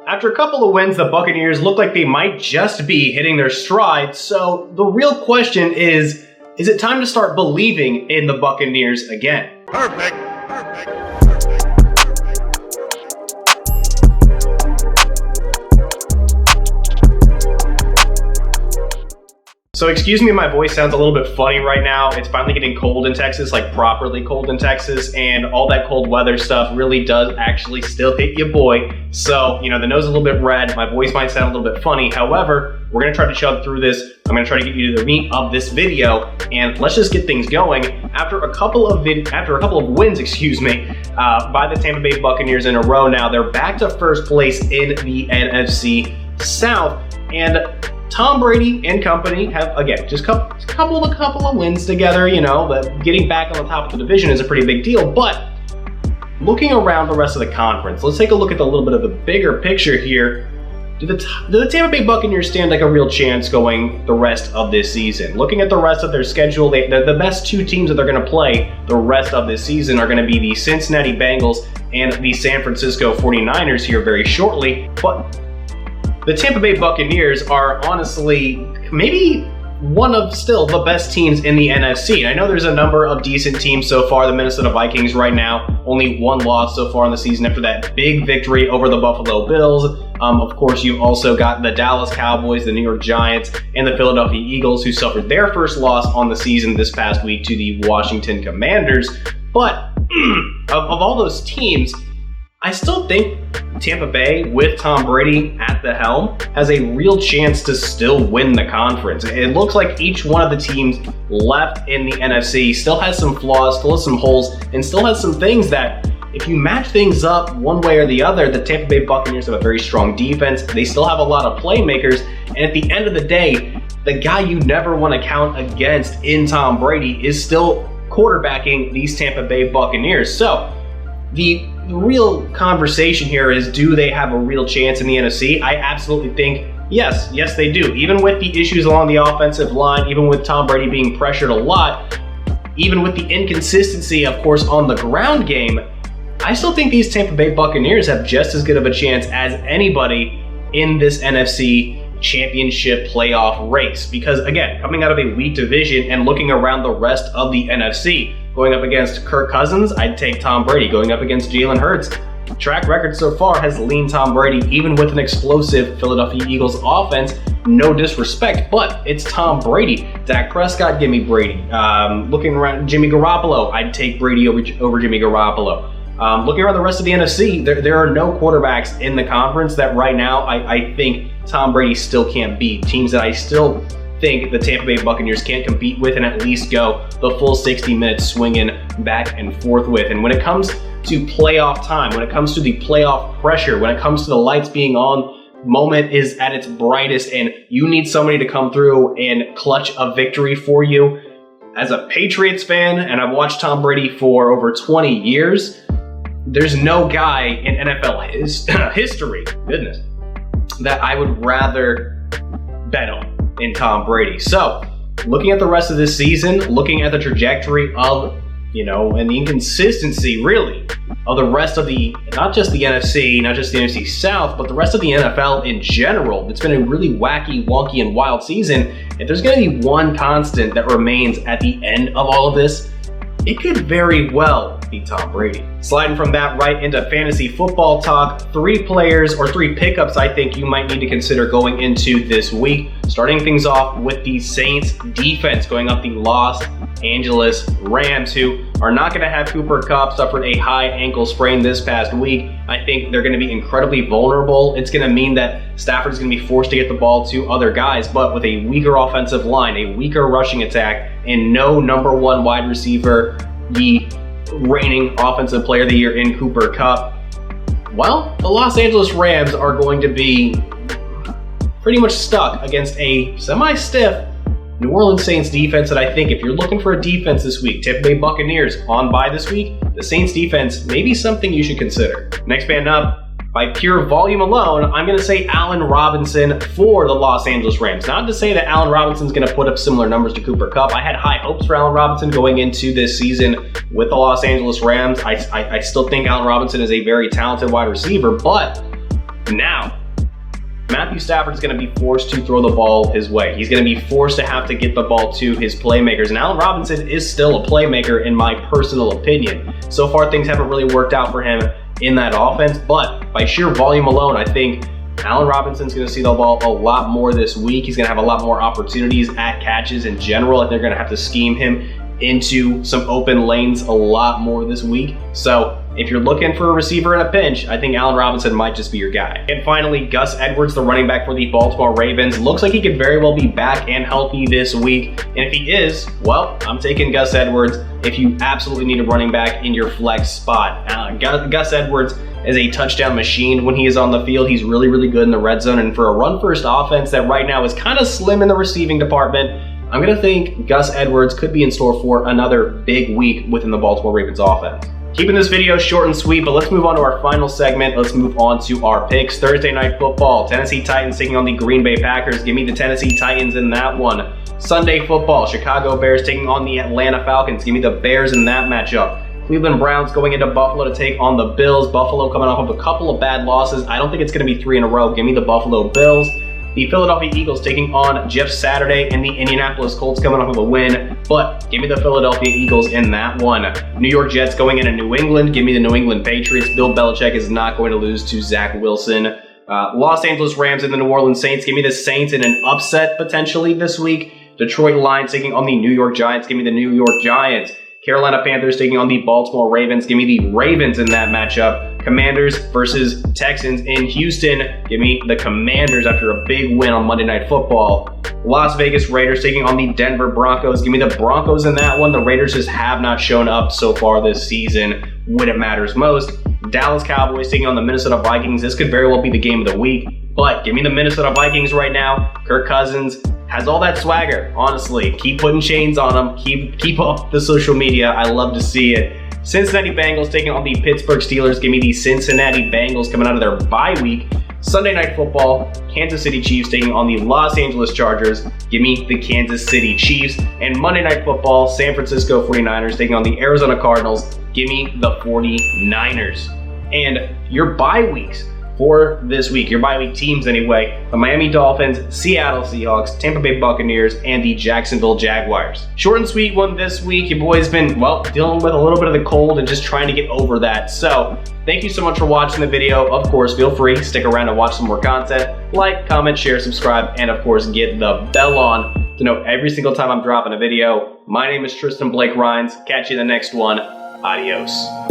After a couple of wins, the Buccaneers look like they might just be hitting their stride, so the real question is it time to start believing in the Buccaneers again? Perfect. So excuse me, my voice sounds a little bit funny right now. It's finally getting cold in Texas, like properly cold in Texas, and all that cold weather stuff really does actually still hit your boy. So, the nose is a little bit red, my voice might sound a little bit funny. However, we're gonna try to chug through this. I'm gonna try to get you to the meat of this video, and let's just get things going. After a couple of wins, by the Tampa Bay Buccaneers in a row now, they're back to first place in the NFC South, and Tom Brady and company have, again, just couple of wins together, but getting back on the top of the division is a pretty big deal. But looking around the rest of the conference, let's take a look at a little bit of the bigger picture here. Do the Tampa Bay Buccaneers stand like a real chance going the rest of this season? Looking at the rest of their schedule, the best two teams that they're going to play the rest of this season are going to be the Cincinnati Bengals and the San Francisco 49ers here very shortly. But the Tampa Bay Buccaneers are honestly maybe one of still the best teams in the NFC. I know there's a number of decent teams so far. The Minnesota Vikings right now, only one loss so far in the season after that big victory over the Buffalo Bills. Of course, you've also got the Dallas Cowboys, the New York Giants, and the Philadelphia Eagles, who suffered their first loss on the season this past week to the Washington Commanders. But of all those teams, I still think Tampa Bay, with Tom Brady at the helm, has a real chance to still win the conference. It looks like each one of the teams left in the NFC still has some flaws, still has some holes, and still has some things that, if you match things up one way or the other, the Tampa Bay Buccaneers have a very strong defense. They still have a lot of playmakers, and at the end of the day, the guy you never want to count against in Tom Brady is still quarterbacking these Tampa Bay Buccaneers. So, the real conversation here is, do they have a real chance in the NFC? I absolutely think yes they do. Even with the issues along the offensive line, even with Tom Brady being pressured a lot, even with the inconsistency, of course, on the ground game, I still think these Tampa Bay Buccaneers have just as good of a chance as anybody in this NFC championship playoff race. Because again, coming out of a weak division and looking around the rest of the NFC, going up against Kirk Cousins, I'd take Tom Brady. Going up against Jalen Hurts, track record so far has leaned Tom Brady, even with an explosive Philadelphia Eagles offense. No disrespect, but it's Tom Brady. Dak Prescott, give me Brady. Looking around, Jimmy Garoppolo, I'd take Brady over Jimmy Garoppolo. Looking around the rest of the NFC, there are no quarterbacks in the conference that right now I think Tom Brady still can't beat. Teams that I still think the Tampa Bay Buccaneers can't compete with and at least go the full 60 minutes swinging back and forth with. And when it comes to playoff time, when it comes to the playoff pressure, when it comes to the lights being on, moment is at its brightest, and you need somebody to come through and clutch a victory for you. As a Patriots fan, and I've watched Tom Brady for over 20 years, there's no guy in NFL history, goodness, that I would rather bet on in Tom Brady. So, looking at the rest of this season, looking at the trajectory of, and the inconsistency, really, of the rest of not just the NFC, not just the NFC South, but the rest of the NFL in general, it's been a really wacky, wonky, and wild season. If there's going to be one constant that remains at the end of all of this, it could very well be Tom Brady. Sliding from that right into fantasy football talk, 3 players or 3 pickups I think you might need to consider going into this week. Starting things off with the Saints defense, going up the Los Angeles Rams, who are not going to have Cooper Kupp, suffered a high ankle sprain this past week. I think they're going to be incredibly vulnerable. It's going to mean that Stafford's going to be forced to get the ball to other guys, but with a weaker offensive line, a weaker rushing attack, and no number 1 wide receiver, the reigning offensive player of the year in Cooper Kupp, well, the Los Angeles Rams are going to be pretty much stuck against a semi-stiff New Orleans Saints defense that I think, if you're looking for a defense this week, Tampa Bay Buccaneers on bye this week, the Saints defense may be something you should consider. Next man up, by pure volume alone, I'm going to say Allen Robinson for the Los Angeles Rams. Not to say that Allen Robinson's going to put up similar numbers to Cooper Kupp. I had high hopes for Allen Robinson going into this season with the Los Angeles Rams. I still think Allen Robinson is a very talented wide receiver, but Now, Matthew Stafford is going to be forced to throw the ball his way. He's going to be forced to have to get the ball to his playmakers. And Allen Robinson is still a playmaker in my personal opinion. So far, things haven't really worked out for him in that offense. But by sheer volume alone, I think Allen Robinson's going to see the ball a lot more this week. He's going to have a lot more opportunities at catches in general. And they're going to have to scheme him into some open lanes a lot more this week. So if you're looking for a receiver in a pinch, I think Allen Robinson might just be your guy. And finally, Gus Edwards, the running back for the Baltimore Ravens, looks like he could very well be back and healthy this week. And if he is, well, I'm taking Gus Edwards if you absolutely need a running back in your flex spot. Gus Edwards is a touchdown machine when he is on the field. He's really, really good in the red zone. And for a run-first offense that right now is kind of slim in the receiving department, I'm going to think Gus Edwards could be in store for another big week within the Baltimore Ravens offense. Keeping this video short and sweet, but let's move on to our final segment. Let's move on to our picks. Thursday Night Football, Tennessee Titans taking on the Green Bay Packers. Give me the Tennessee Titans in that one. Sunday Football, Chicago Bears taking on the Atlanta Falcons. Give me the Bears in that matchup. Cleveland Browns going into Buffalo to take on the Bills. Buffalo coming off of a couple of bad losses. I don't think it's going to be 3 in a row. Give me the Buffalo Bills. The Philadelphia Eagles taking on Jeff Saturday, and the Indianapolis Colts coming off of a win, but give me the Philadelphia Eagles in that one. New York Jets going into New England. Give me the New England Patriots. Bill Belichick is not going to lose to Zach Wilson. Los Angeles Rams and the New Orleans Saints. Give me the Saints in an upset potentially this week. Detroit Lions taking on the New York Giants. Give me the New York Giants. Carolina Panthers taking on the Baltimore Ravens. Give me the Ravens in that matchup. Commanders versus Texans in Houston. Give me the Commanders after a big win on Monday Night Football. Las Vegas Raiders taking on the Denver Broncos. Give me the Broncos in that one. The Raiders just have not shown up so far this season when it matters most. Dallas Cowboys taking on the Minnesota Vikings. This could very well be the game of the week, but give me the Minnesota Vikings right now. Kirk Cousins has all that swagger, honestly. Keep putting chains on him. Keep up the social media. I love to see it. Cincinnati Bengals taking on the Pittsburgh Steelers. Give me the Cincinnati Bengals coming out of their bye week. Sunday Night Football, Kansas City Chiefs taking on the Los Angeles Chargers. Give me the Kansas City Chiefs. And Monday Night Football, San Francisco 49ers taking on the Arizona Cardinals. Give me the 49ers. And your bye weeks for this week, your bye week teams anyway, the Miami Dolphins, Seattle Seahawks, Tampa Bay Buccaneers, and the Jacksonville Jaguars. Short and sweet one this week. Your boy's been, well, dealing with a little bit of the cold and just trying to get over that. So thank you so much for watching the video. Of course, feel free to stick around and watch some more content. Like, comment, share, subscribe, and of course, get the bell on to know every single time I'm dropping a video. My name is Tristan Blake Rines. Catch you in the next one. Adios.